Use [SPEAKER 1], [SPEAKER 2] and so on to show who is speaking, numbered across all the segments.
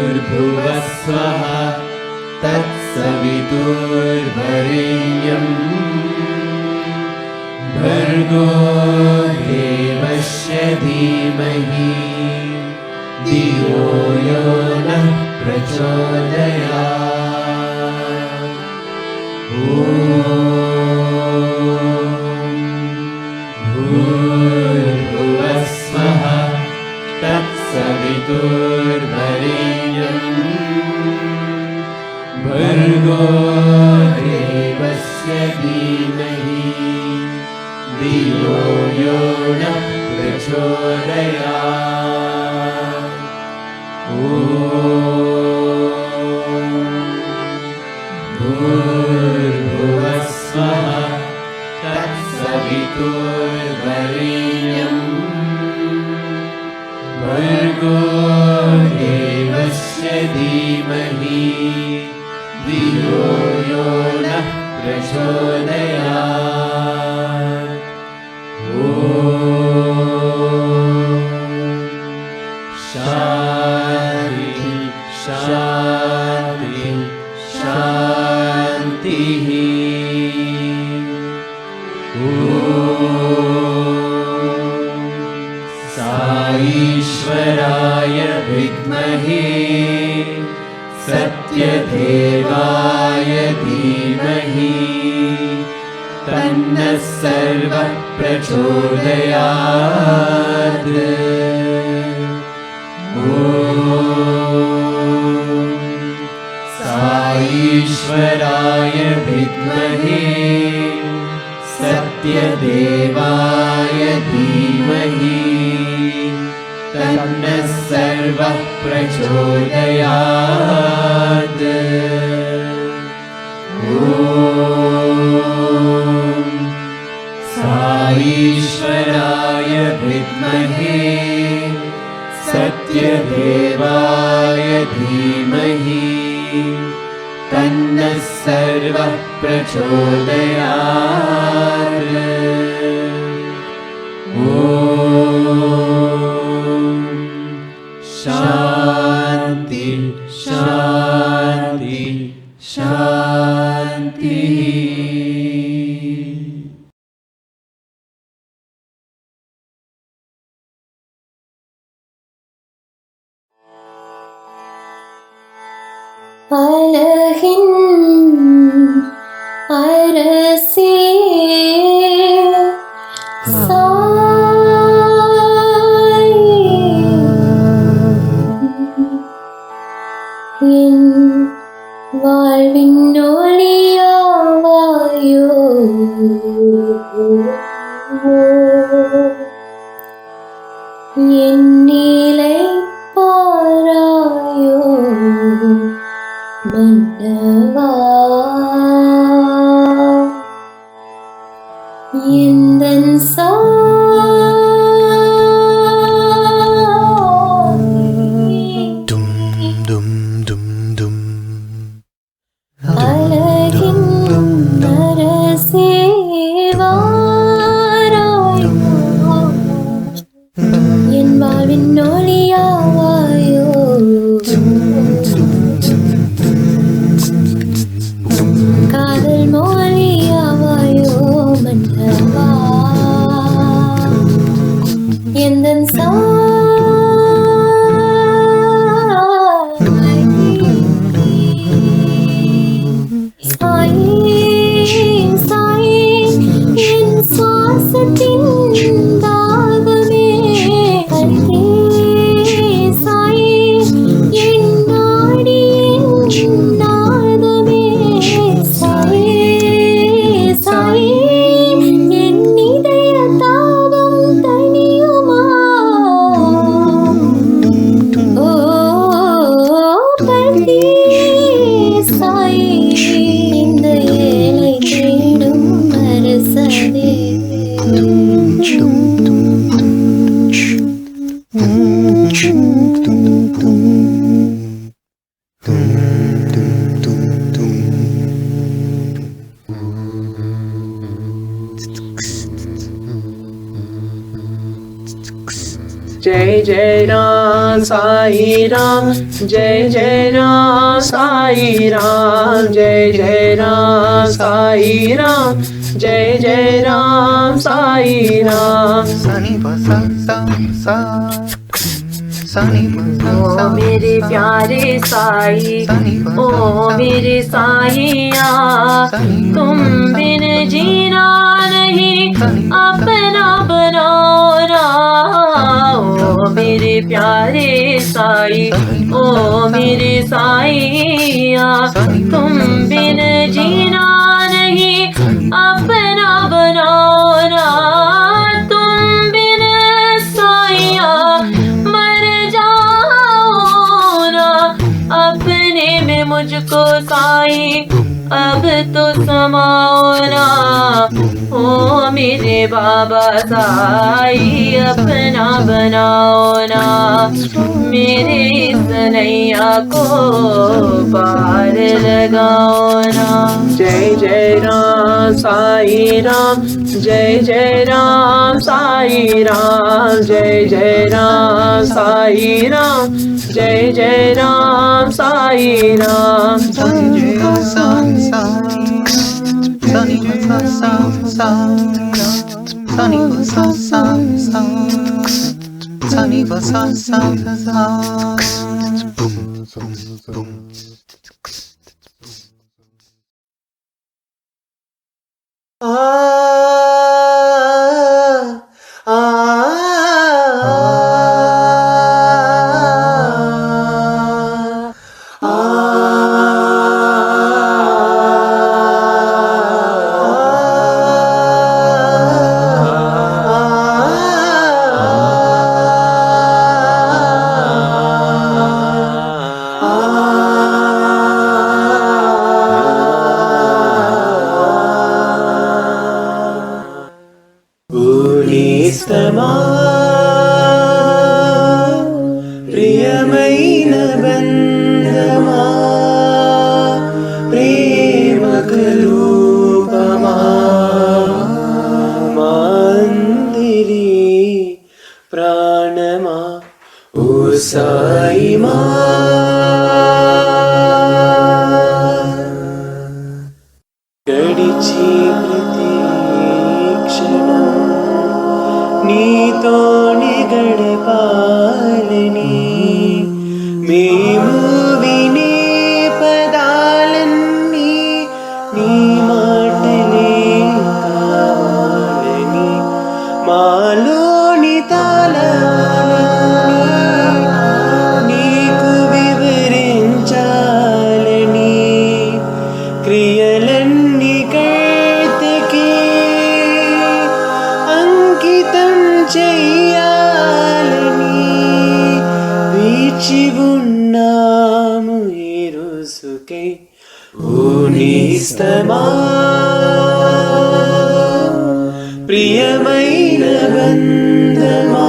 [SPEAKER 1] भूर्भुवस्वः तत्सवितुर्वरेण्यं भर्गो देवस्य धीमहि धियो यो नः प्रचोदयात्। भूर्भुवस्वः तत्सवितुर्वरेण्यं भर्गो देवस्य धीमहि धियो यो नः प्रचोदयात्। भूर्भुवस्वः तत्सवितुर्वरेण्यं भर्गो देवस्य धीमहि धियो यो नः प्रचोदयात्। शान्ति शान्ति शान्तिः। ईश्वराय विद्महे सत्यदेवाय धीमहि तन्नः सर्वः प्रचोदयात्। ईश्वराय विद्महे सत्यदेवाय धीमहि तन्नः सर्वः प्रचोदयात्। ईश्वराय विद्महे सत्यदेवाय धीमहि तन्नः सर्वः प्रचोदयात्। शान्ति शान्ति शान्तिः।
[SPEAKER 2] அழகின் அரசே என் வாழ்வின் ஒளியாவாயோ என் நிலை பாராயோ மன்னவா எந்தன் அழகின் அரசே வாராயோ என் வாழ்வின் ஒளியாவாயோ காதல் மொழியாவாயோ மன்னவா எந்தன் சாய் என்
[SPEAKER 1] जय जय राम साई राम, जय जय राम साई राम, जय जय राम साई राम, जय जय राम साई राम।
[SPEAKER 3] सनी बसा सा
[SPEAKER 2] ओ मेरे प्यारे साई, ओ मेरे साईया, तुम बिन जीना नहीं अपना बनाओ ना। ओ मेरे प्यारे साई, ओ मेरे साईया, तुम बिन जीना नहीं अपना बनाओ ना। तुम बिन साईया मर जाओ ना, अपने में मुझको साई अब तो समाओ ना। ओ मेरे बाबा साई अपना बनाओ ना, मेरे इस नैया को पार लगाओ ना।
[SPEAKER 1] जय जय राम साई राम, जय जय राम साई राम, जय जय राम साई राम, जय जय राम साई राम।
[SPEAKER 3] सनी बसा
[SPEAKER 1] స్తమా ప్రియమైన బంధమా, ప్రేమకు రూపమా, మందిరి ప్రాణమా, ఓ సాయి మా గడిచి ప్రతి క్షణం నీతోనే గడపాలని, మేము వినే పదాలన్నీ నీ మాటలే కావాలని, మాలోని తాళాలన్నీ నీకు వివరించాలని, క్రియలన్నీ కర్తకి అంకితం చెయ్యాలని వీచి ఉన్నాము ఈ రోజుకై. ఓ నేస్తమా ప్రియమైన బంధమా,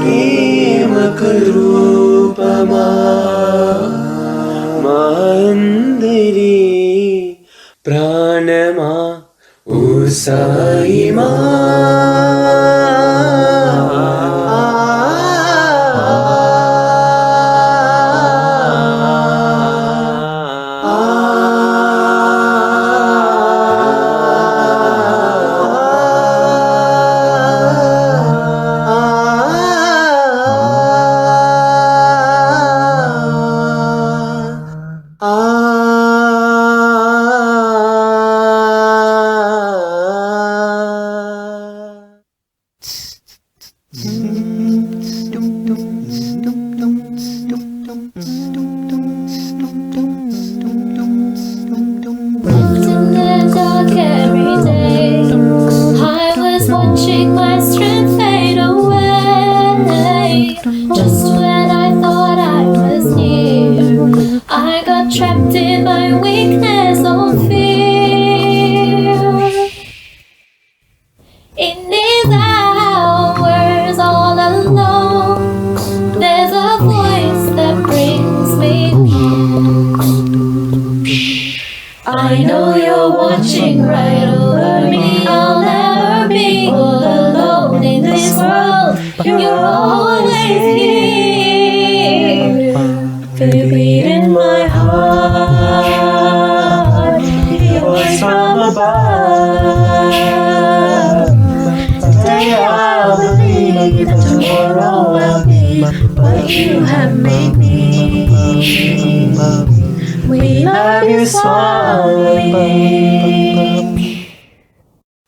[SPEAKER 1] ప్రేమకు రూపమా, మందిరి ప్రాణమా, ఓ సాయి మా.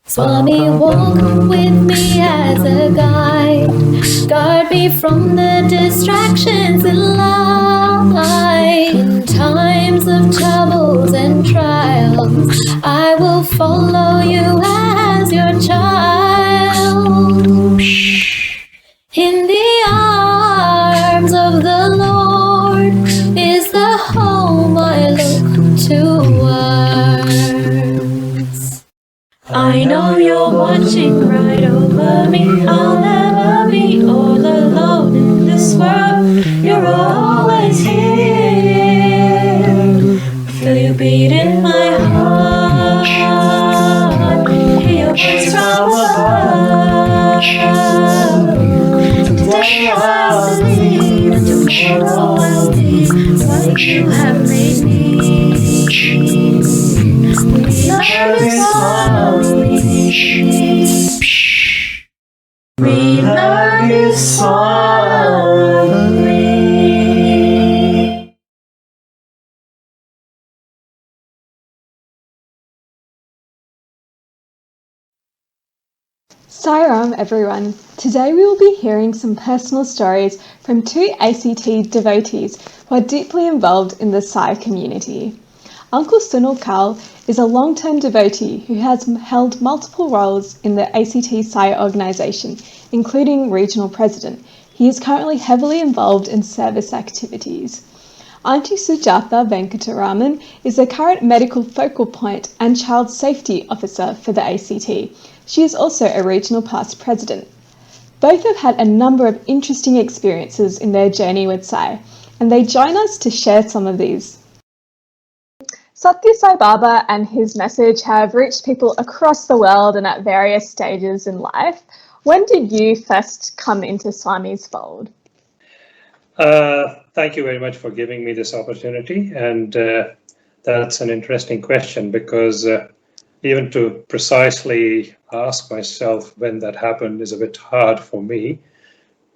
[SPEAKER 2] Swami, walk with me as a guide. Guard me from the distractions in life. In times of troubles and trials, I will follow you as your child. In the arms of the Lord is the home I look towards. I know you're watching right over me. I'll never be all alone in this world. You're always here. Feel you beat in my heart. Hear your voice from above. Today I'll believe, and tomorrow I'll be what you have made me. We love you, Swami.
[SPEAKER 4] Sairam everyone. Today we will be hearing some personal stories from two ACT devotees who are deeply involved in the Sai community. Uncle Sunil Kal is a long-term devotee who has held multiple roles in the ACT Sai organisation, including regional president. He is currently heavily involved in service activities. Auntie Sujatha Venkataraman is the current medical focal point and child safety officer for the ACT. She is also a regional past president. Both have had a number of interesting experiences in their journey with Sai, and they join us to share some of these. Sathya Sai Baba and his message have reached people across the world and at various stages in life. When did you first come into Swami's fold?
[SPEAKER 5] Thank you very much for giving me this opportunity, and that's an interesting question because even to precisely ask myself when that happened is a bit hard for me,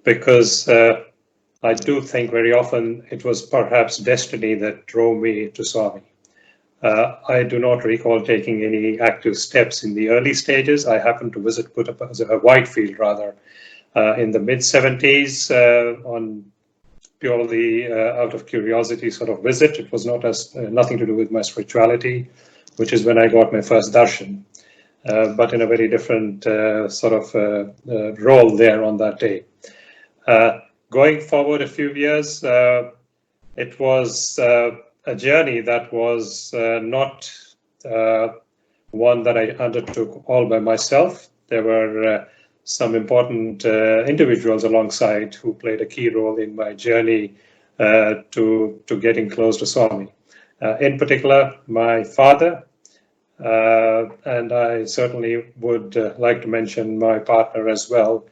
[SPEAKER 5] because I do think very often it was perhaps destiny that drove me to Swami. I do not recall taking any active steps in the early stages. I happened to visit Whitefield rather in the mid-70s on purely out of curiosity sort of visit. It was not nothing to do with my spirituality, which is when I got my first darshan, but in a very different sort of role there on that day. Going forward a few years, it was a journey that was not one that I undertook all by myself. There were some important individuals alongside who played a key role in my journey to getting close to Swami. In particular, my father, and I certainly would like to mention my partner as well,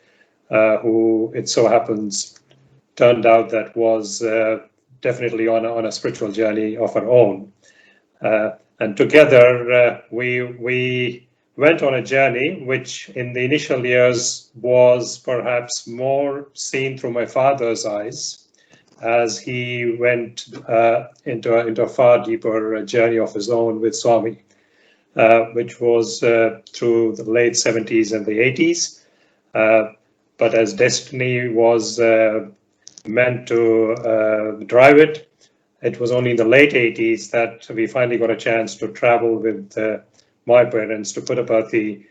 [SPEAKER 5] who it so happens turned out that was definitely on a spiritual journey of our own. And together we went on a journey which in the initial years was perhaps more seen through my father's eyes, as he went into a far deeper journey of his own with Swami, which was through the late 70s and the 80s. But as destiny was meant to drive it, it was only in the late 80s that we finally got a chance to travel with my parents to Puttaparthi,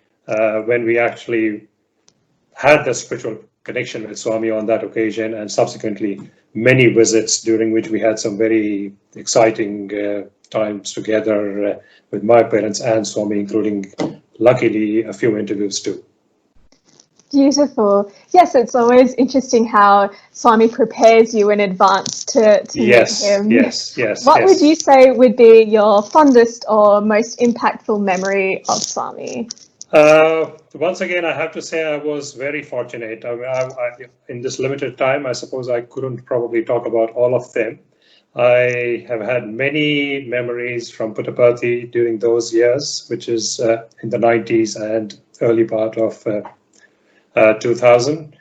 [SPEAKER 5] when we actually had the spiritual connection with Swami on that occasion, and subsequently many visits during which we had some very exciting times together with my parents and Swami, including luckily a few interviews too.
[SPEAKER 4] Beautiful. Yes, it's always interesting how Swami prepares you in advance to meet him.
[SPEAKER 5] Yes.
[SPEAKER 4] What would you say would be your fondest or most impactful memory of Swami?
[SPEAKER 5] Once again, I have to say I was very fortunate. I, in this limited time, I suppose I couldn't probably talk about all of them. I have had many memories from Puttaparthi during those years, which is in the 90s and early part of 2000.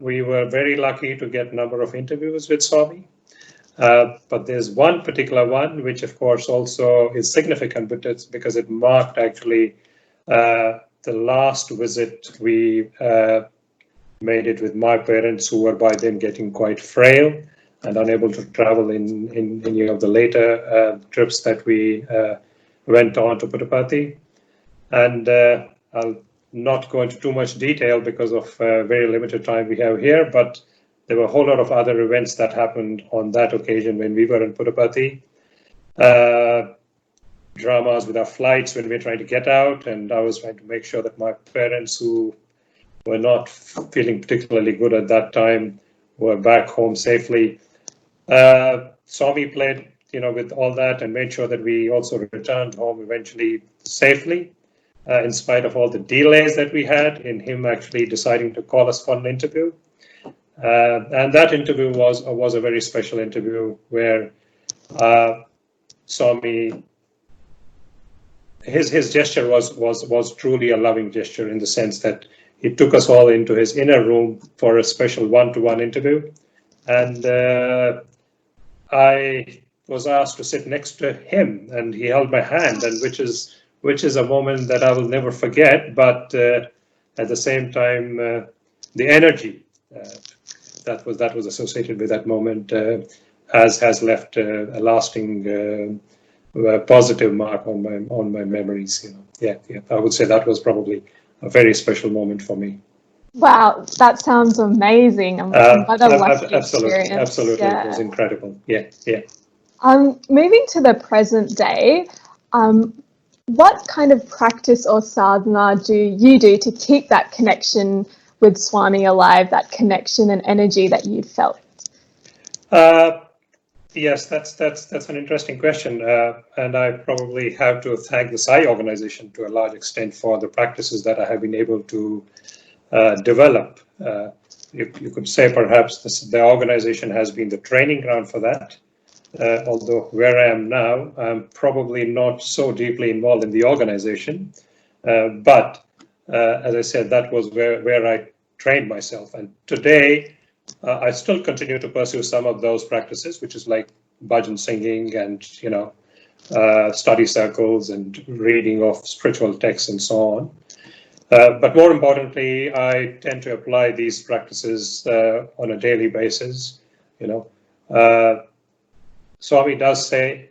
[SPEAKER 5] We were very lucky to get a number of interviews with Swami. But there's one particular one, which of course also is significant, but it's because it marked actually The last visit we made it with my parents, who were by then getting quite frail and unable to travel in any of the later trips that we went on to Puttaparthi. And I'll not go into too much detail because of very limited time we have here, but there were a whole lot of other events that happened on that occasion when we were in Puttaparthi. Dramas with our flights when we were trying to get out, and I was trying to make sure that my parents, who were not feeling particularly good at that time, were back home safely. Swami played, with all that and made sure that we also returned home eventually safely, in spite of all the delays that we had in him actually deciding to call us for an interview. And that interview was a very special interview where Swami, his gesture was truly a loving gesture, in the sense that he took us all into his inner room for a special one-to-one interview. And I was asked to sit next to him, and he held my hand, and which is a moment that I will never forget. But at the same time, the energy that was associated with that moment has left a lasting positive mark on my memories. Yeah, I would say that was probably a very special moment for me.
[SPEAKER 4] Wow, that sounds amazing. What a lucky experience.
[SPEAKER 5] Absolutely,
[SPEAKER 4] Yeah.
[SPEAKER 5] It was incredible. Yeah.
[SPEAKER 4] Moving to the present day, what kind of practice or sadhana do you do to keep that connection with Swami alive, that connection and energy that you felt?
[SPEAKER 5] Yes, that's an interesting question, and I probably have to thank the SAI organization to a large extent for the practices that I have been able to develop. You could say perhaps the organization has been the training ground for that, although where I am now, I'm probably not so deeply involved in the organization, but as I said, that was where I trained myself. And today, I still continue to pursue some of those practices, which is like bhajan singing and, study circles and reading of spiritual texts and so on. But more importantly, I tend to apply these practices on a daily basis. Swami does say,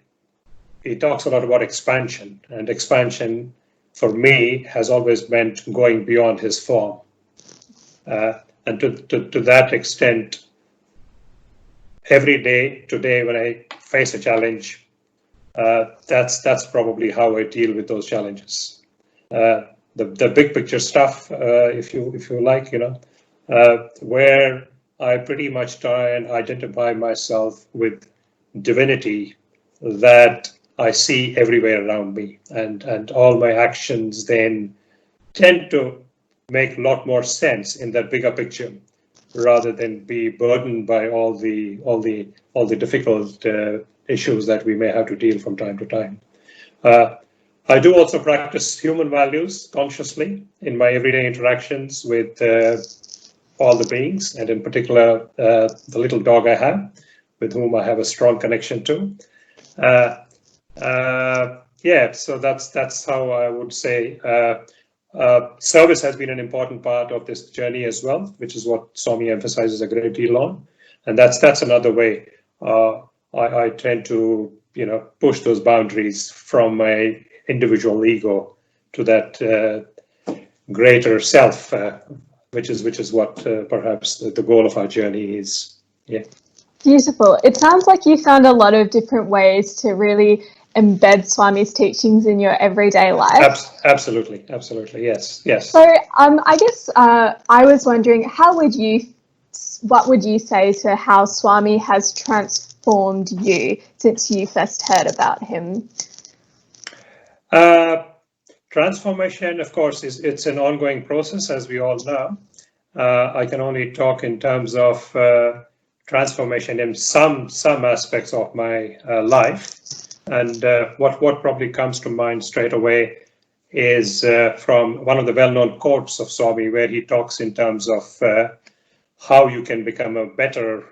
[SPEAKER 5] he talks a lot about expansion, and expansion for me has always meant going beyond his form. And to that extent, every day, today, when I face a challenge, that's probably how I deal with those challenges. The big picture stuff, if you like, where I pretty much try and identify myself with divinity that I see everywhere around me, and all my actions then tend to make a lot more sense in that bigger picture, rather than be burdened by all the difficult issues that we may have to deal from time to time. I do also practice human values consciously in my everyday interactions with all the beings, and in particular the little dog I have, with whom I have a strong connection to. So that's how I would say. Service has been an important part of this journey as well, which is what Swami emphasizes a great deal on, and that's another way I tend to push those boundaries from my individual ego to that greater self, which is what perhaps the goal of our journey is. Yeah.
[SPEAKER 4] Beautiful. It sounds like you found a lot of different ways to really embed Swami's teachings in your everyday life.
[SPEAKER 5] Absolutely, yes.
[SPEAKER 4] So I guess I was wondering, what would you say to how Swami has transformed you since you first heard about him?
[SPEAKER 5] Transformation, of course, it's an ongoing process, as we all know. I can only talk in terms of transformation in some aspects of my life. And what probably comes to mind straight away is from one of the well-known quotes of Swami, where he talks in terms of how you can become a better,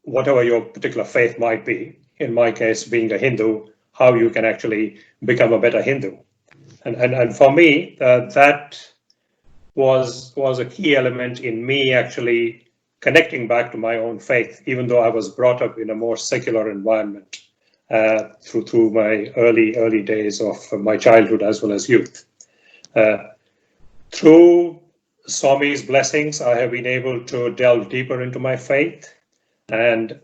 [SPEAKER 5] whatever your particular faith might be. In my case, being a Hindu, how you can actually become a better Hindu. And for me, that was a key element in me actually connecting back to my own faith, even though I was brought up in a more secular environment through my early days of my childhood as well as youth. Through Swami's blessings, I have been able to delve deeper into my faith, and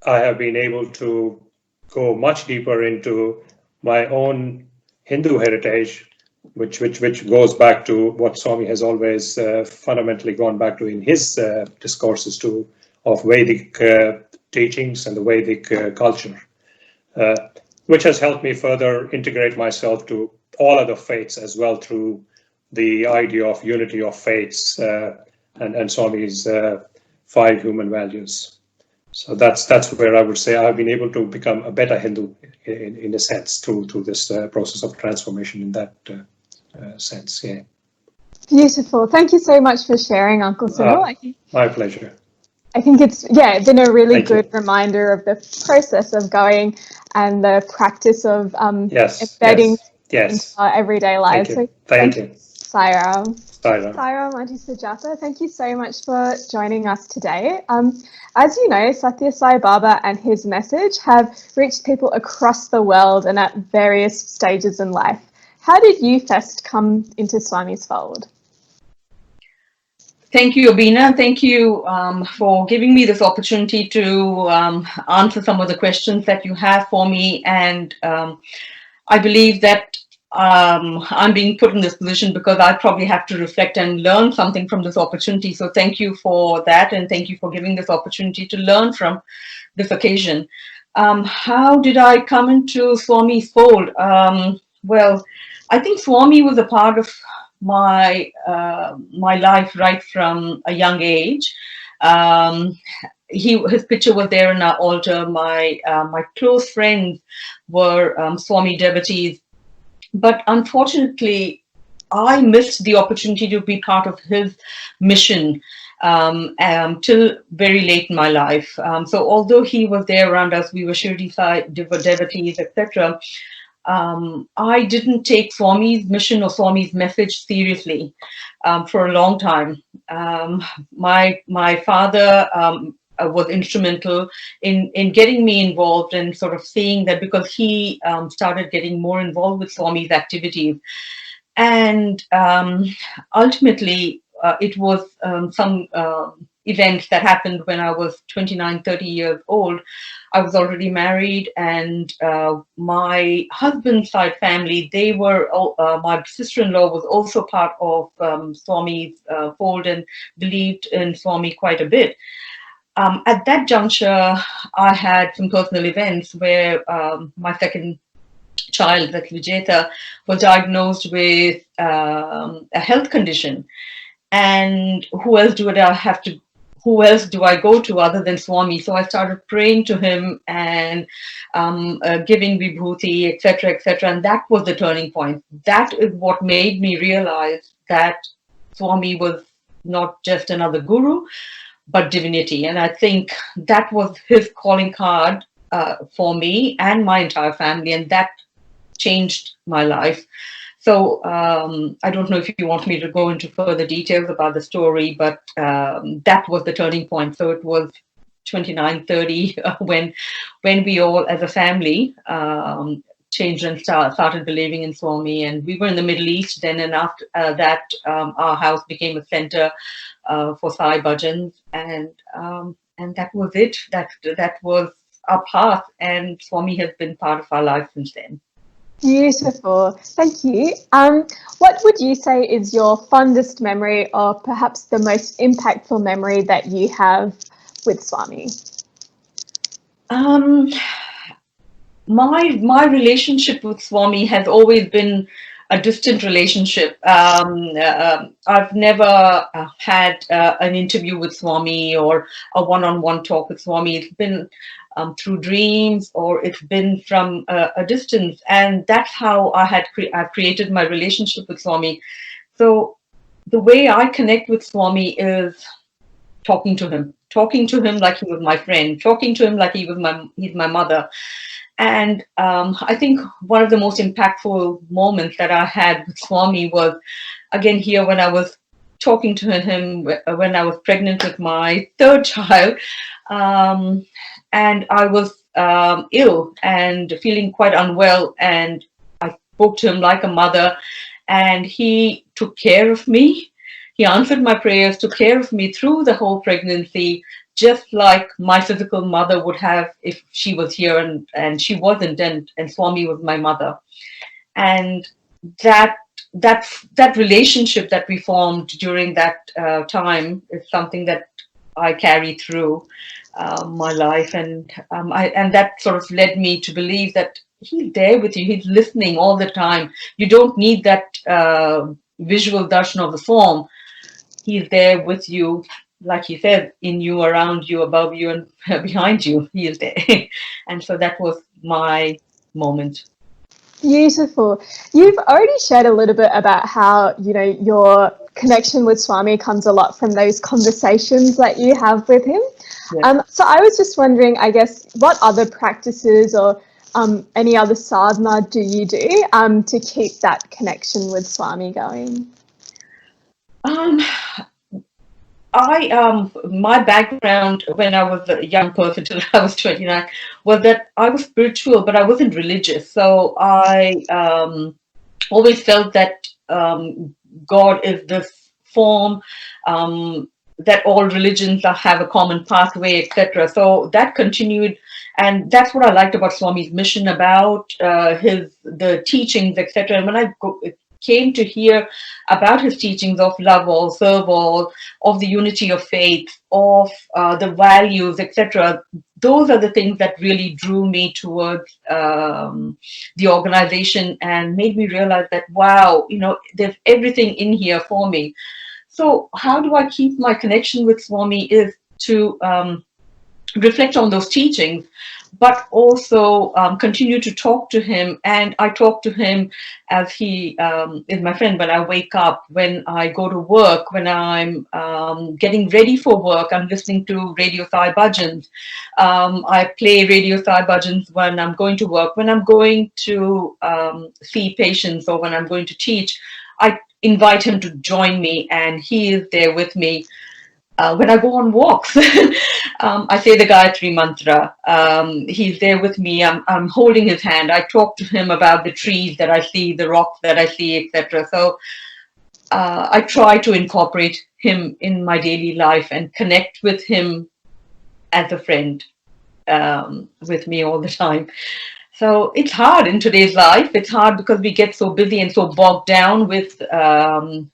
[SPEAKER 5] I have been able to go much deeper into my own Hindu heritage, which goes back to what Swami has always fundamentally gone back to in his discourses of Vedic teachings and the Vedic culture, which has helped me further integrate myself to all other faiths as well through the idea of unity of faiths and Swami's 5 human values. So that's where I would say I've been able to become a better Hindu in a sense through this process of transformation in that sense. Yeah.
[SPEAKER 4] Beautiful. Thank you so much for sharing, Uncle Sunil.
[SPEAKER 5] My pleasure.
[SPEAKER 4] I think it's been a really good reminder of the process of going and the practice of embedding into our everyday lives.
[SPEAKER 5] Thank you.
[SPEAKER 4] Sairam. Sairam, Auntie Sujata, thank you so much for joining us today. As you know, Sathya Sai Baba and his message have reached people across the world and at various stages in life. How did you first come into Swami's fold?
[SPEAKER 6] Thank you, Abina. Thank you for giving me this opportunity to answer some of the questions that you have for me. And I believe that I'm being put in this position because I probably have to reflect and learn something from this opportunity. So thank you for that. And thank you for giving this opportunity to learn from this occasion. How did I come into Swami's fold? Well, I think Swami was a part of my life right from a young age. His picture was there in our altar. My close friends were Swami devotees, but unfortunately, I missed the opportunity to be part of his mission till very late in my life. So although he was there around us, we were Shirdi Sai devotees, etc. I didn't take Swami's mission or Swami's message seriously for a long time. My father was instrumental in getting me involved and sort of seeing that, because he started getting more involved with Swami's activities. And ultimately, it was some events that happened when I was 29, 30 years old. I was already married, and my husband's side family, they were, my sister-in-law was also part of Swami's fold and believed in Swami quite a bit. At that juncture, I had some personal events where my second child, that's Vijeta, was diagnosed with a health condition. And who else do I go to other than Swami? So I started praying to him and giving vibhuti, etc., etc. And that was the turning point. That is what made me realize that Swami was not just another guru, but divinity. And I think that was his calling card for me and my entire family, and that changed my life. So I don't know if you want me to go into further details about the story, but that was the turning point. So it was 29, 30 when we all as a family changed and started believing in Swami. And we were in the Middle East then, and after that our house became a center for Sai bhajans, and that was it. That was our path, and Swami has been part of our life since then.
[SPEAKER 4] Beautiful. Thank you. What would you say is your fondest memory, or perhaps the most impactful memory that you have with Swami?
[SPEAKER 6] My relationship with Swami has always been a distant relationship. I've never had an interview with Swami or a one-on-one talk with Swami. It's been through dreams, or it's been from a distance, and that's how I've created my relationship with Swami. So the way I connect with Swami is talking to him like he was my friend, talking to him like he's my mother. And I think one of the most impactful moments that I had with Swami was, again, here when I was talking to him when I was pregnant with my third child. And I was ill and feeling quite unwell. And I spoke to him like a mother, and he took care of me. He answered my prayers, took care of me through the whole pregnancy, just like my physical mother would have if she was here, and she wasn't, and Swami was my mother. And that relationship that we formed during that time is something that I carry through my life, and that sort of led me to believe that he's there with you. He's listening all the time. You don't need that visual darshan of the form. He's there with you, like he said, in you, around you, above you, and behind you. He is there. And so that was my moment.
[SPEAKER 4] Beautiful. You've already shared a little bit about how, your connection with Swami comes a lot from those conversations that you have with him.
[SPEAKER 6] Yeah.
[SPEAKER 4] So I was just wondering, I guess, what other practices or any other sadhana do you do to keep that connection with Swami going?
[SPEAKER 6] My background when I was a young person till I was 29 was that I was spiritual, but I wasn't religious. So I always felt that God is this form, that all religions have a common pathway, etc. So that continued, and that's what I liked about Swami's mission, about the teachings, etc. And when I came to hear about his teachings of love all, serve all, of the unity of faith, of the values, etc., those are the things that really drew me towards the organization and made me realize that, wow, there's everything in here for me. So how do I keep my connection with Swami is to reflect on those teachings, but also continue to talk to him. And I talk to him as he is my friend when I wake up, when I go to work, when I'm getting ready for work, I'm listening to Radio Sai Bhajans. I play Radio Sai Bhajans when I'm going to work, when I'm going to see patients, or when I'm going to teach. I invite him to join me, and he is there with me. When I go on walks, I say the Gayatri mantra. He's there with me. I'm holding his hand. I talk to him about the trees that I see, the rocks that I see, etc. So I try to incorporate him in my daily life and connect with him as a friend with me all the time. So it's hard in today's life. It's hard because we get so busy and so bogged down with our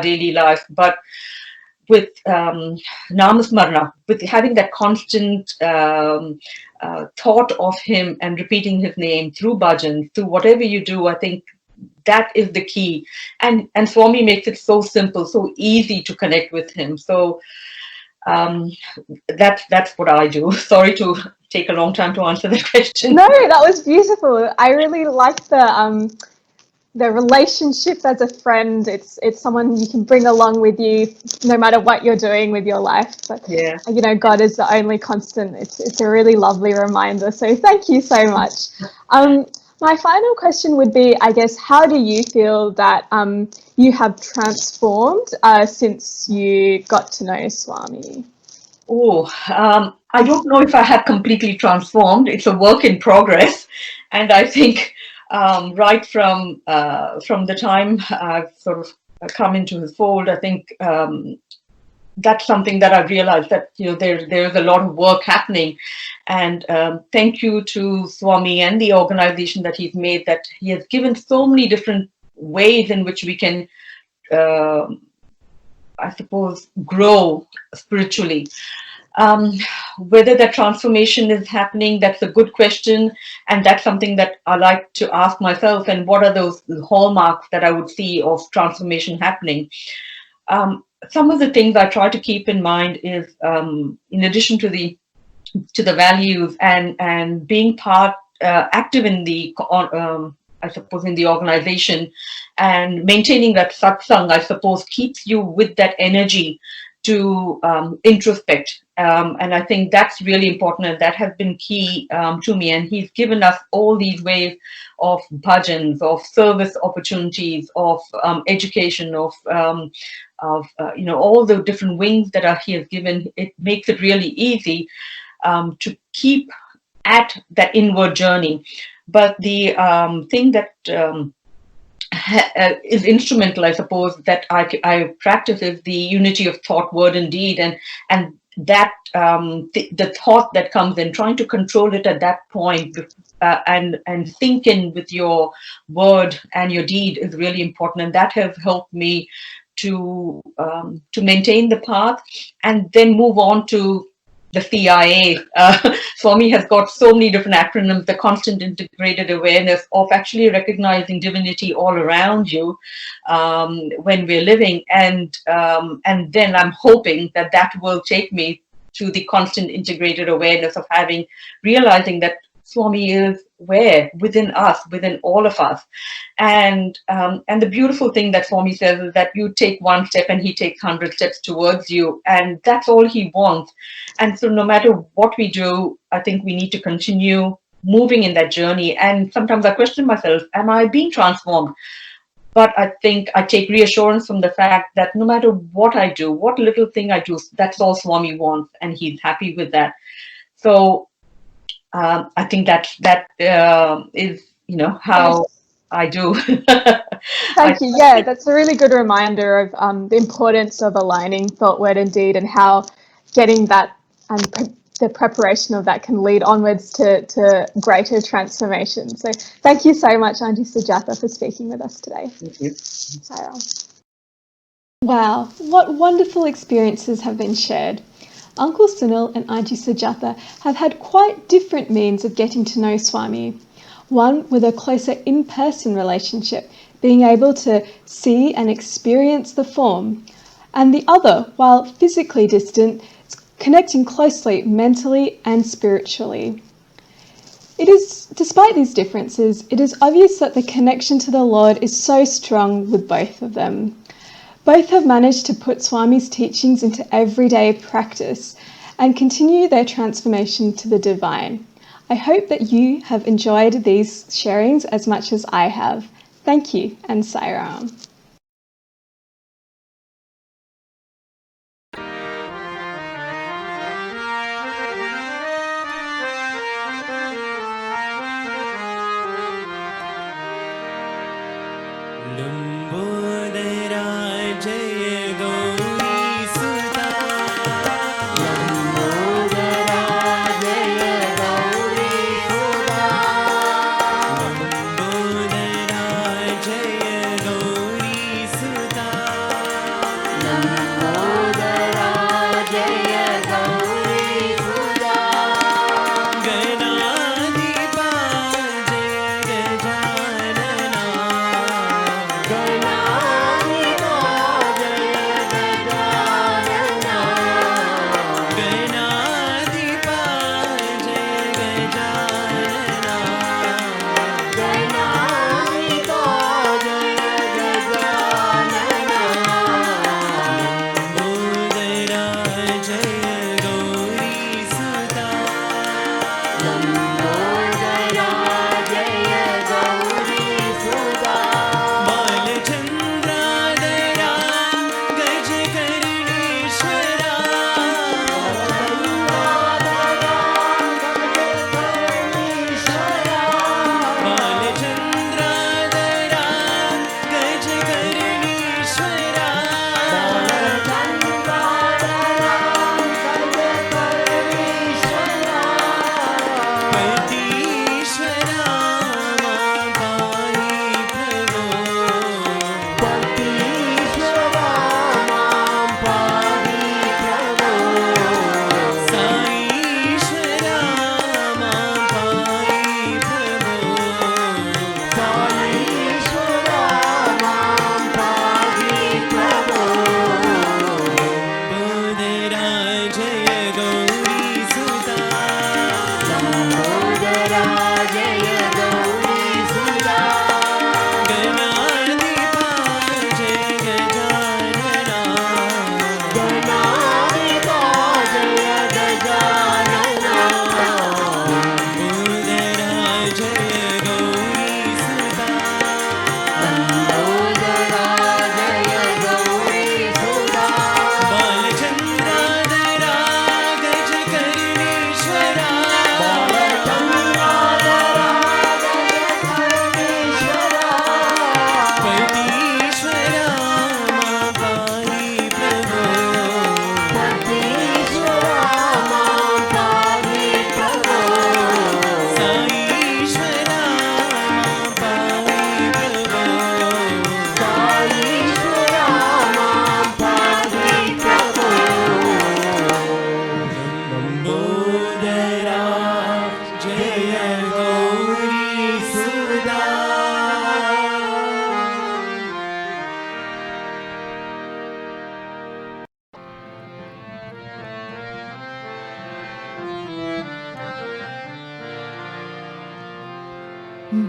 [SPEAKER 6] daily life. But with namasmarana, with having that constant thought of him and repeating his name through bhajans, through whatever you do, I think that is the key. And Swami makes it so simple, so easy to connect with him. So that's what I do. Sorry to take a long time to answer that question.
[SPEAKER 4] No, that was beautiful. I really like the relationship as a friend. It's someone you can bring along with you no matter what you're doing with your life. But
[SPEAKER 6] Yeah.
[SPEAKER 4] God is the only constant. It's a really lovely reminder. So thank you so much. My final question would be, I guess, how do you feel that you have transformed since you got to know Swami?
[SPEAKER 6] I don't know if I have completely transformed. It's a work in progress, and I think right from the time I've sort of come into his fold, I think that's something that I've realized that there's a lot of work happening, and thank you to Swami and the organization that he's made, that he has given so many different ways in which we can I suppose grow spiritually. Whether that transformation is happening, that's a good question, and that's something that I like to ask myself. And what are those hallmarks that I would see of transformation happening? Some of the things I try to keep in mind is, in addition to the values and being active in the I suppose in the organization, and maintaining that satsang, I suppose, keeps you with that energy to introspect And I think that's really important, and that has been key to me. And he's given us all these ways of bhajans, of service opportunities, of education, of all the different wings that are he has given. It makes it really easy to keep at that inward journey. But the thing that is instrumental, I suppose, that I practice is the unity of thought, word, and deed, and that the thought that comes in, trying to control it at that point, and think in with your word and your deed is really important, and that has helped me to maintain the path and then move on to the CIA. Swami has got so many different acronyms, the constant integrated awareness of actually recognizing divinity all around you when we're living. And then I'm hoping that that will take me to the constant integrated awareness of realizing that Swami is within us, within all of us. And the beautiful thing that Swami says is that you take one step and he takes 100 steps towards you. And that's all he wants. And so no matter what we do, I think we need to continue moving in that journey. And sometimes I question myself, am I being transformed? But I think I take reassurance from the fact that no matter what I do, what little thing I do, that's all Swami wants, and he's happy with that. So I think that is, how I do.
[SPEAKER 4] Thank you. Yeah, that's a really good reminder of the importance of aligning thought, word, and deed, and how getting that and the preparation of that can lead onwards to greater transformation. So thank you so much, Auntie Sujatha, for speaking with us today.
[SPEAKER 6] Thank you.
[SPEAKER 4] Sarah. Wow, what wonderful experiences have been shared. Uncle Sunil and Auntie Sujatha have had quite different means of getting to know Swami. One with a closer in-person relationship, being able to see and experience the form, and the other, while physically distant, connecting closely mentally and spiritually. Despite these differences, it is obvious that the connection to the Lord is so strong with both of them. Both have managed to put Swami's teachings into everyday practice and continue their transformation to the divine. I hope that you have enjoyed these sharings as much as I have. Thank you, and Sai Ram.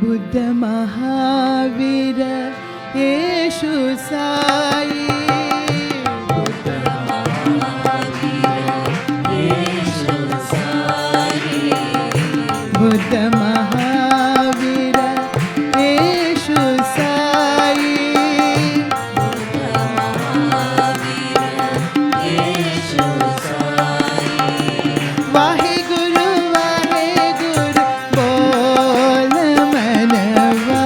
[SPEAKER 7] Buddha Mahavir Yeshu Sai Buddha Mahavir Yeshu Sai Buddha Mahavir Yeshu Sai Wahe Guru बोल मनवा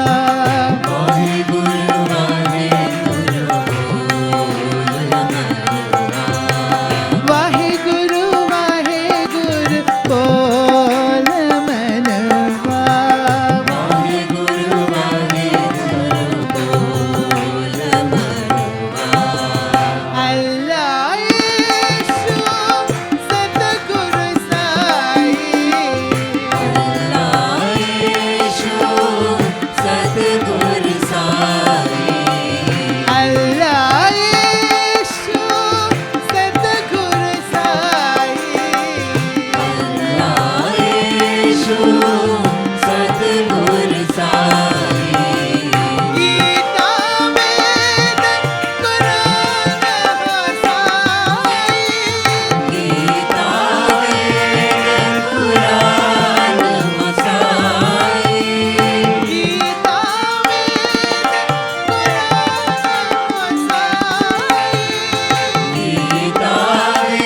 [SPEAKER 7] वाहे गुरु वाहे गुरु बोल मनवा वाहे गुरु बोल मनवा अल्लाह यीशु सतगुरु साई अल्लाह यीशु सतगुरु साई अल्लाह यीशु सतगुरु साई अल्लाह यीशु सतगुरु साई गीता वेद कुरान साई गीता वेद कुरान साई गीता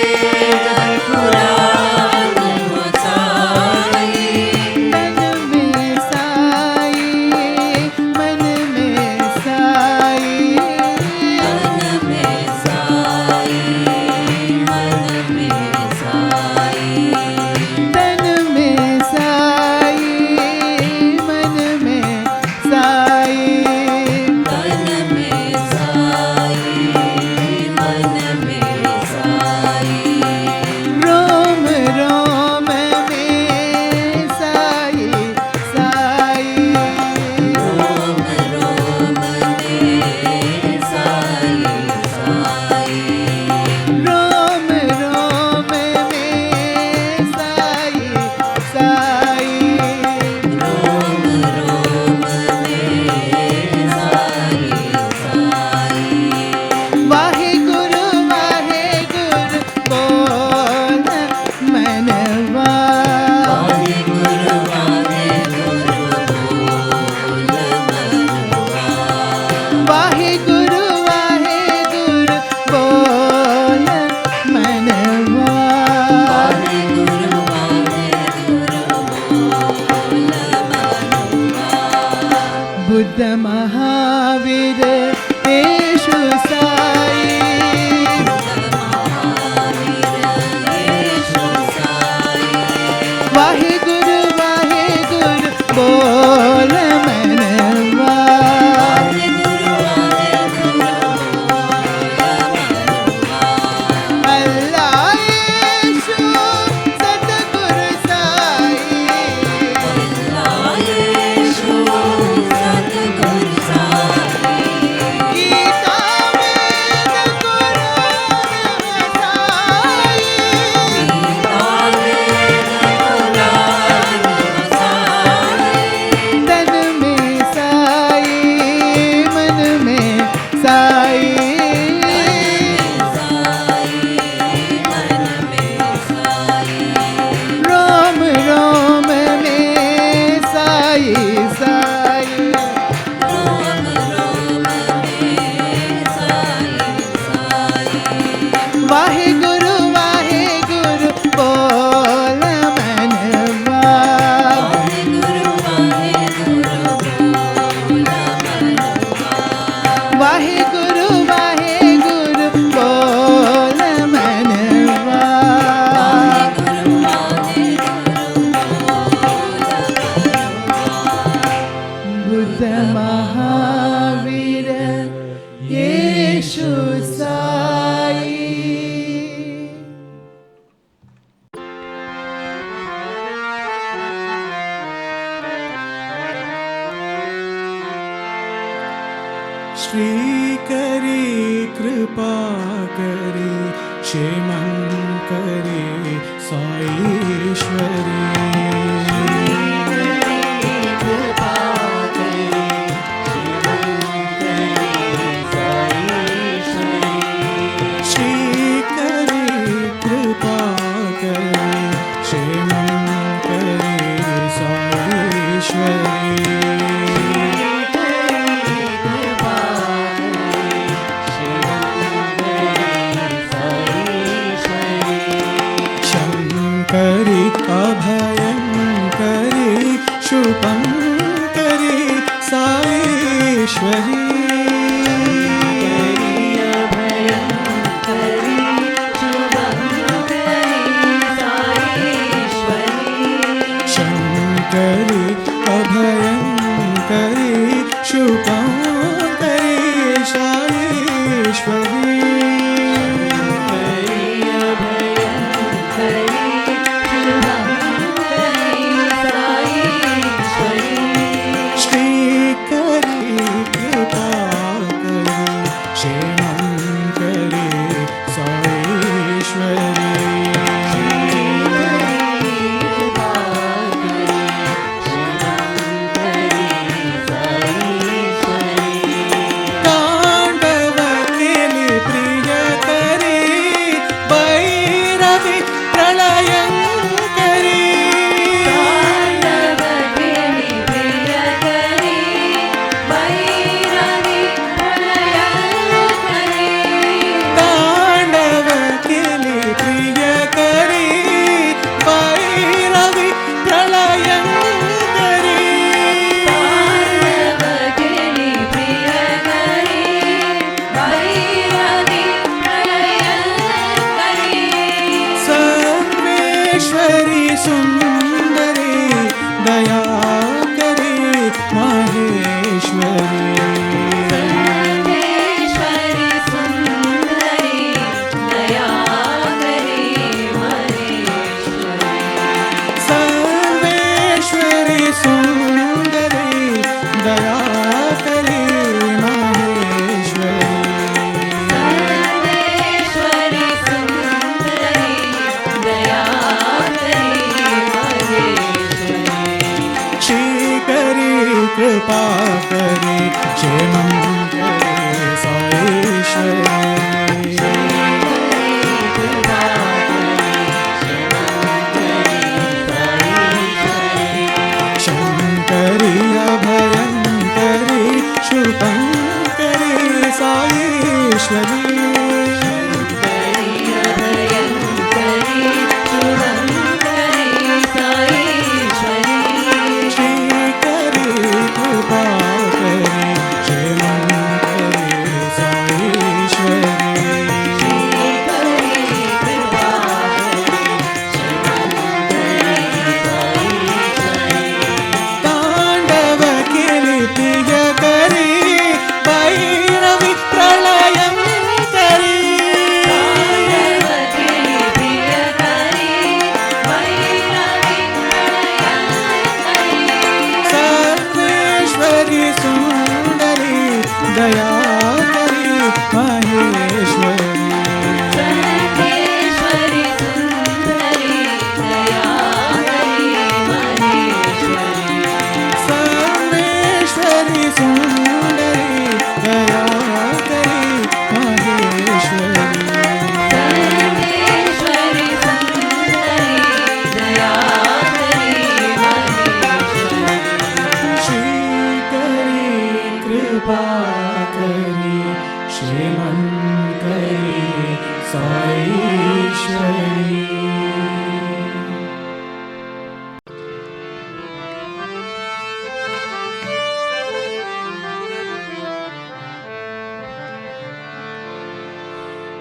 [SPEAKER 7] वेद कुरान साई मन में साई मन में साई मन में साई तन में साई मन में साई तन में साई मन में साई रोम रोम में साई साई रोम रोम में साई साई रोम रोम में साई साई रोम रोम में साई साई वाहे गुरु बोल मनवा वाहे गुरु बोल मनवा वाहे गुरु बोल मनवा वाहे गुरु बोल मनवा बुद्ध महावीर येशु साई वाहे गुरु बोल मनवा अल्लाह यीशु सतगुरु साई अल्लाह यीशु सतगुरु साई गीता वेद कुरान साई गीता वेद कुरान साई तन में साई मन में साई रोम रोम में साई साई रोम रोम में साई साई वाहे गुरु बोल मनवा वाहे गुरु बोल मनवा वाहे गुरु बोल मनवा बुद्ध महावीर येशु साई
[SPEAKER 8] श्री करी कृपा करी क्षेमं करे साईश्वरी कृपा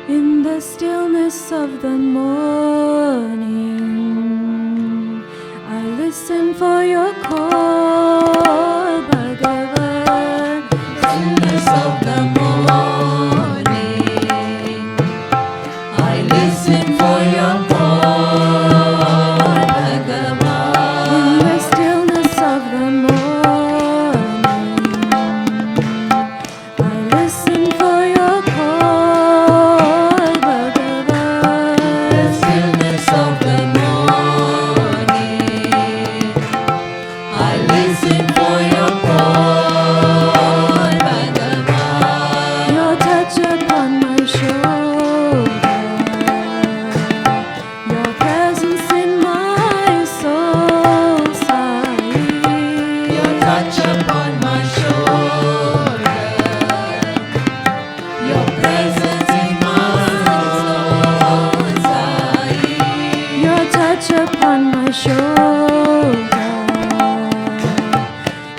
[SPEAKER 2] In the stillness of the morning, I listen for your call, Bhagavan. Stillness of the morning, I listen for your call, Bhagavan. In the stillness of the morning, I listen for your call, Bhagavan. The stillness of the morning, I listen for your call, Bhagavan. Your touch upon my shoulder, your presence in my soul, Sai. Your touch upon my shoulder, your presence in my soul, Sai. Your touch upon my shoulder,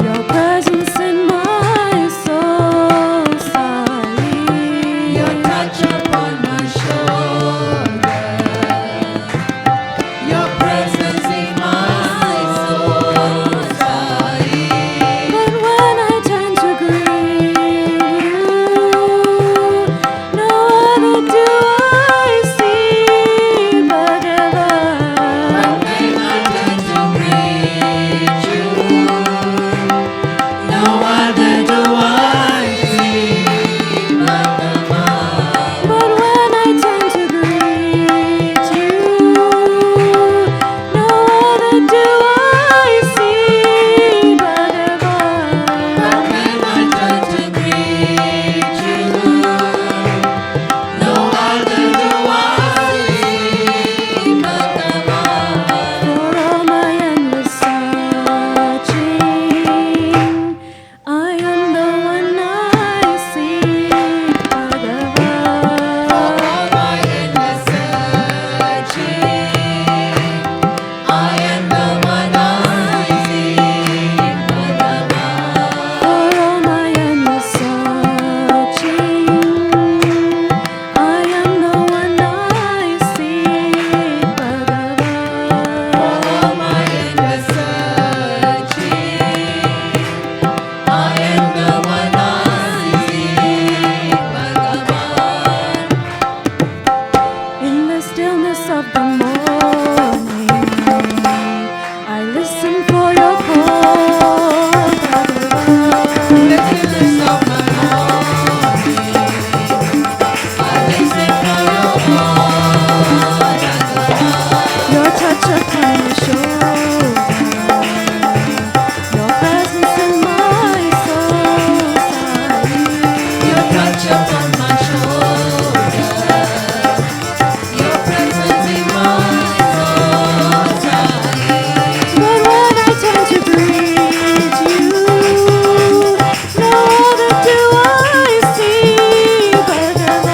[SPEAKER 2] your presence in my soul, Sai. Your touch upon my shoulder, your presence in my soul, Sai. But when I turn to greet you, no other do I see, Bhagavan. But when I turn to greet you, no other do I see, Bhagavan. But when I turn to greet you, no other do I see, Bhagavan. But when I turn to greet you, no other do I see, Bhagavan. For all my endless searching, I am the one I seek, Bhagavan. For all my endless searching, I am the one I seek, Bhagavan. For all my endless searching, I am the one I seek, Bhagavan. For all my endless searching, I am the one I seek, Bhagavan. In the stillness of the morning, I listen for your call, Bhagavan. In the stillness of the morning, I listen for your call, Bhagavan. Your touch upon my shoulder, your presence in my soul, Sai. Your touch upon my shoulder, your presence in my soul, Sai. But when I turn to greet you, no other do I see, Bhagavan.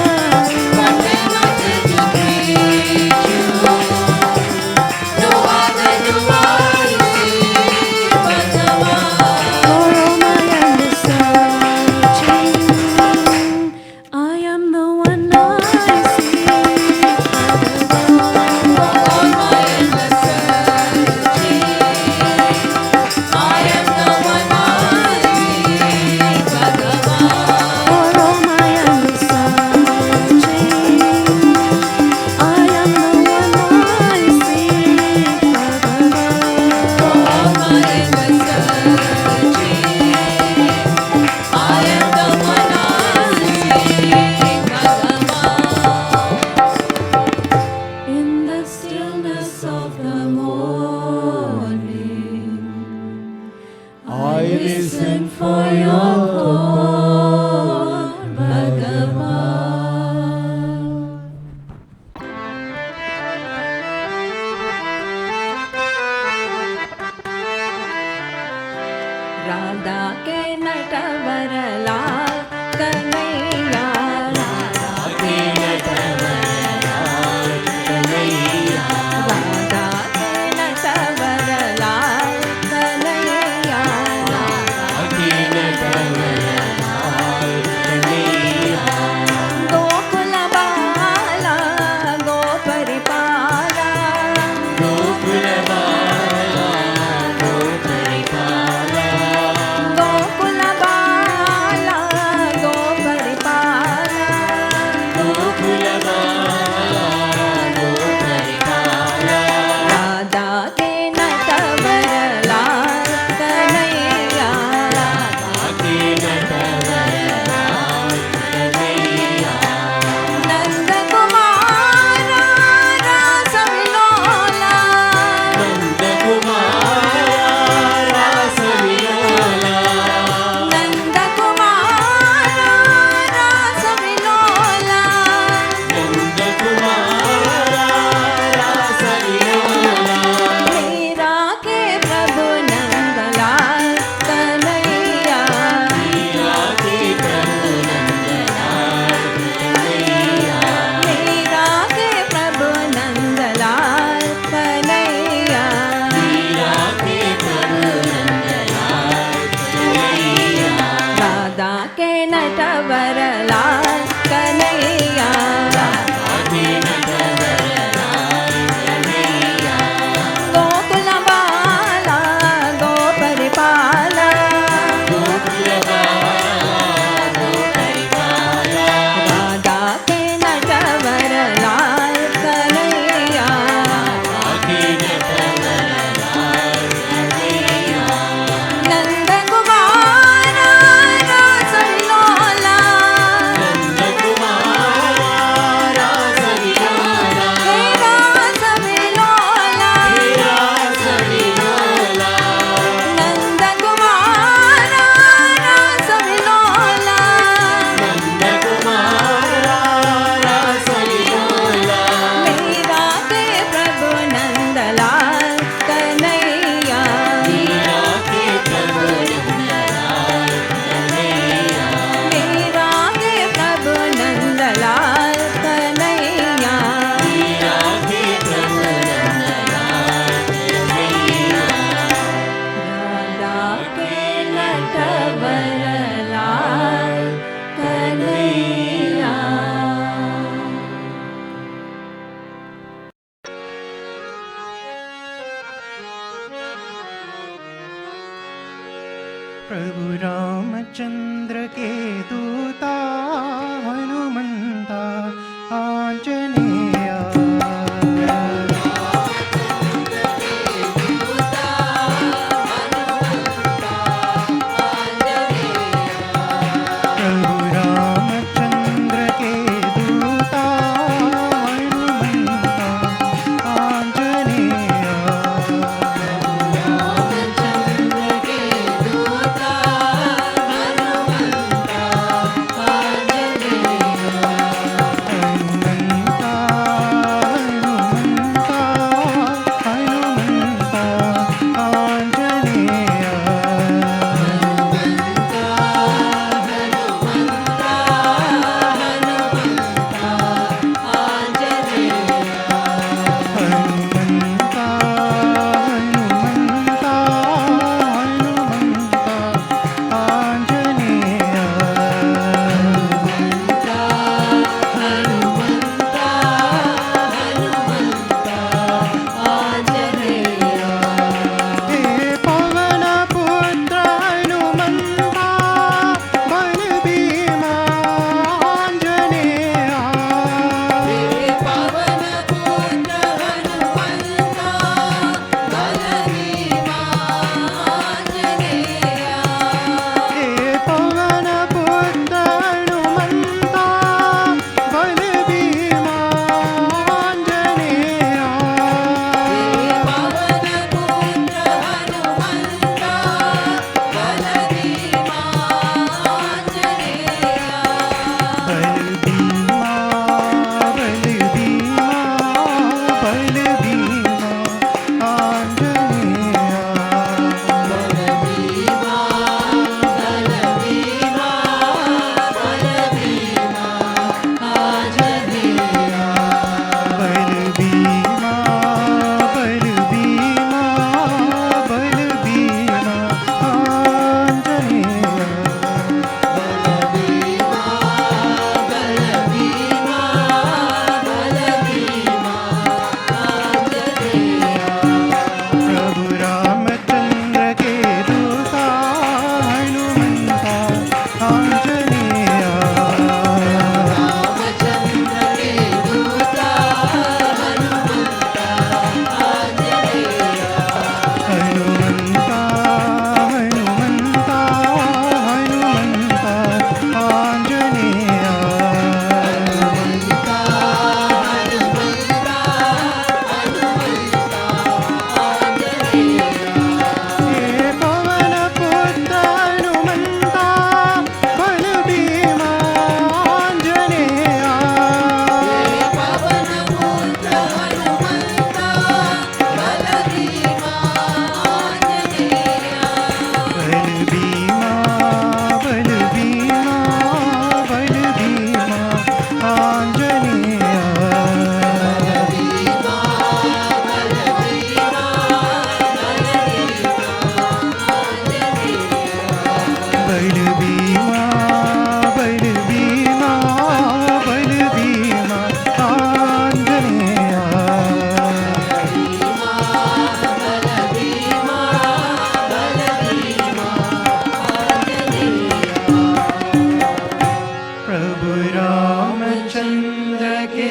[SPEAKER 7] प्रभु रामचंद्र के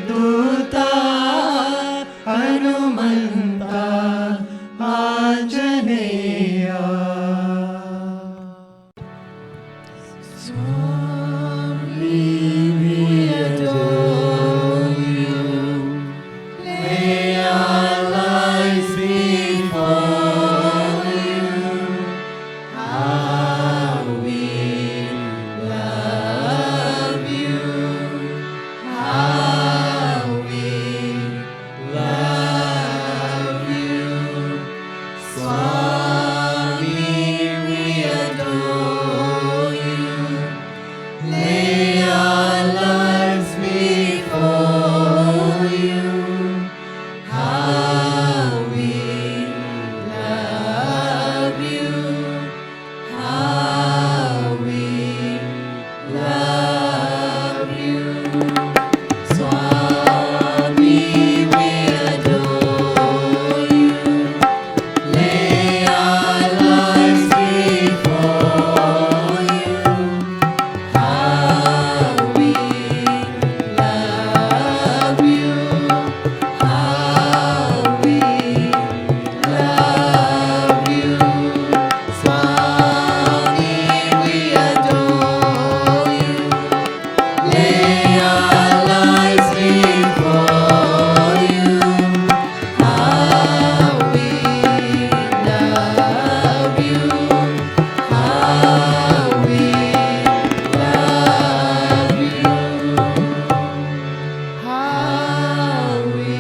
[SPEAKER 7] दूता हनुमंता आंजनेया स्वामी we adore you. Lay our lives before you. How we love you. How we love you. Swami, we adore you. Lay our lives before you. How we love you. How we love you. Swami, we adore you. Lay our lives before you. How we love you. How we love you. Swami, we adore you. Lay our lives before you. How we love you. How we love you. How we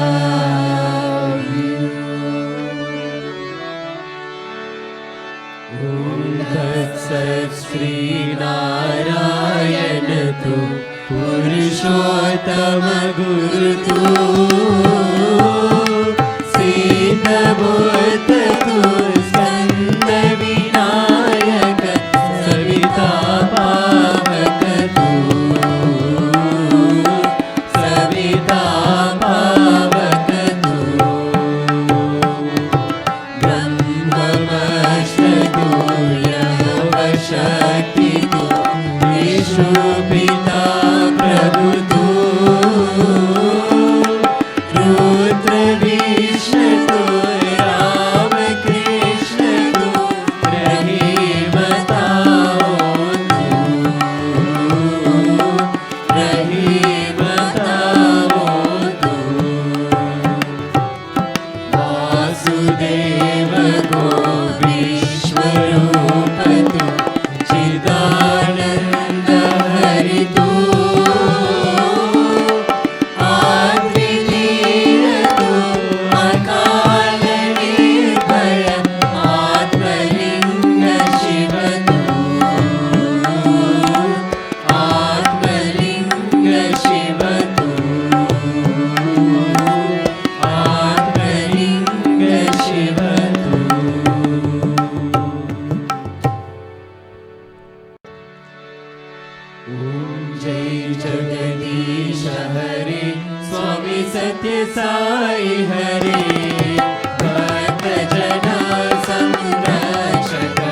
[SPEAKER 7] love you. Om Tat Sat Sri Narayan Tu Purushottama Guru Tu Siddha Buddha Tu Skanda Vinayaka Savita Pavaka Tu Savita Pavaka Tu Brahmavashtu Yavashakti Tu Vishu Pita Prabhu Tu Rudra Vishnu Tu Rama Krishna Tu Rahimata Tu Rahimata Tu Vasudeva Go Vishwarupa Tu Chidananda Hari Tu Advitiya Tu Akala Nirbhaya Atmalinga Shiva Tu Atmalinga Shiva Tu Atmalinga Shiva Tu Om Jai Jagadish Hare Swami Sathya Sai Hare Bhakta Jana Samrachaka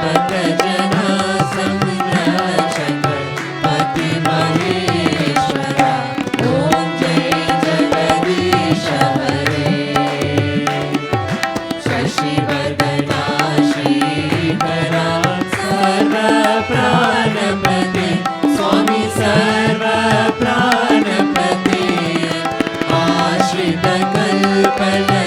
[SPEAKER 7] Bhakta Jana Samrachaka Pati Maheshwara Om Jai Jagadish Hare Shashi Vardhana Shrikhara Sarva Pranapati Swami Sarva Pranapati Ashrita Kalpana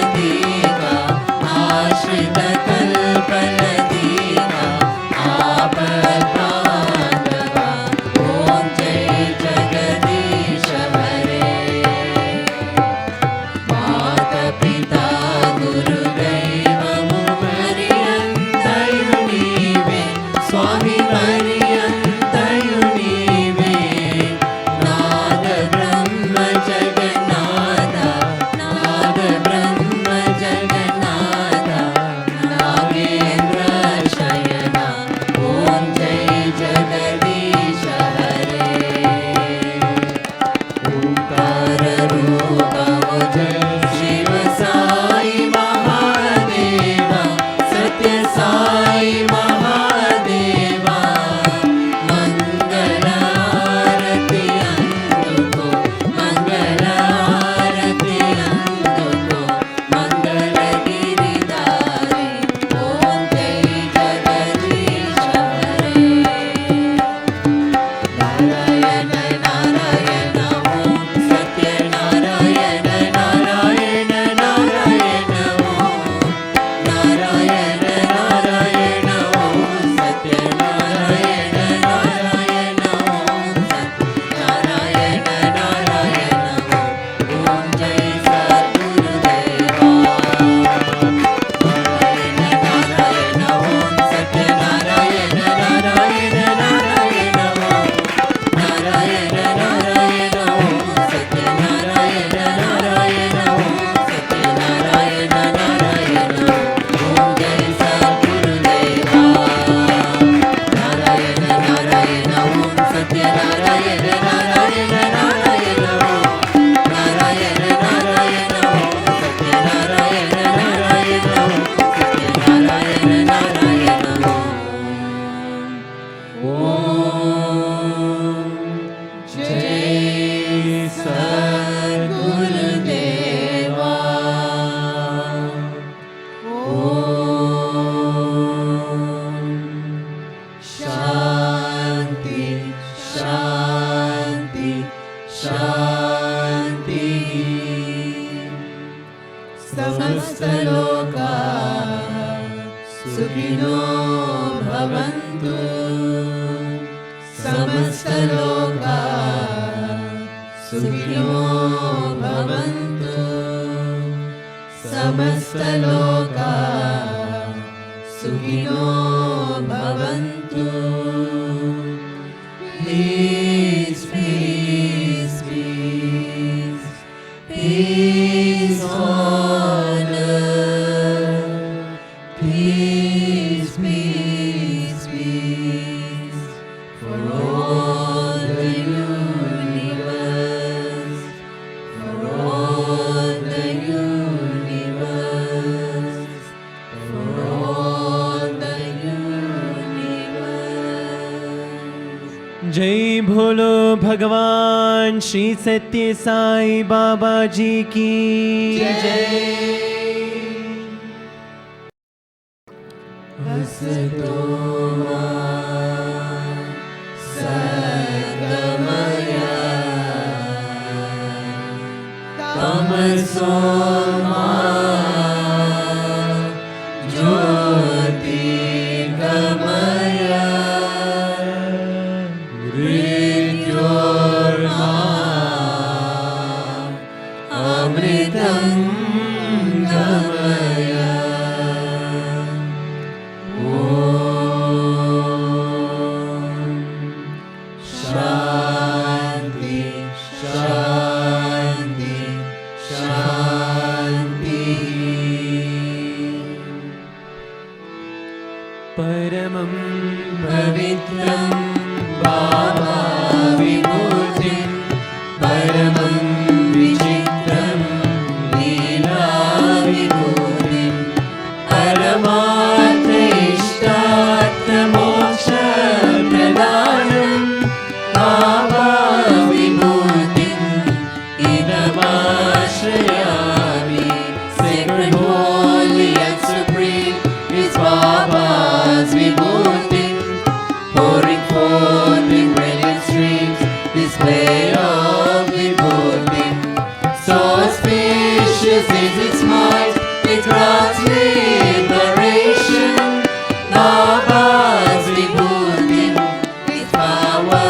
[SPEAKER 7] शान्ति शान्तिः समस्तलोका सुखिनो भवन्तु समस्तलोका सुखिनो भवन्तु समस्तलोका सुखिनो भवन्तु Peace, peace, peace, peace on earth. Peace, peace, peace for all the universe. For all the universe. For all the universe.
[SPEAKER 9] जय भोलो भगवान श्री सत्य साई बाबा जी की जय।
[SPEAKER 7] हसतो मा सद्गमय तमसो मा ज्योतिर्गमय मृत्योर्मा अमृतं गमय शान्ति शान्ति शान्तिः
[SPEAKER 9] परमं
[SPEAKER 7] पवित्रं बाबा विभूतिं परमं विचित्रं लीला विभूतिं परमार्थ इष्टार्थ मोक्ष प्रदानं बाबा विभूतिम् इदमाश्रयामि sacred holy and supreme is Baba's vibhuti pouring forth in brilliant streams display of vibhuti so auspicious is its might it grants liberation Baba's vibhuti its power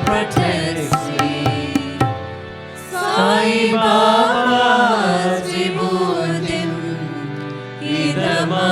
[SPEAKER 7] protects me Sai Baba's vibhuti idama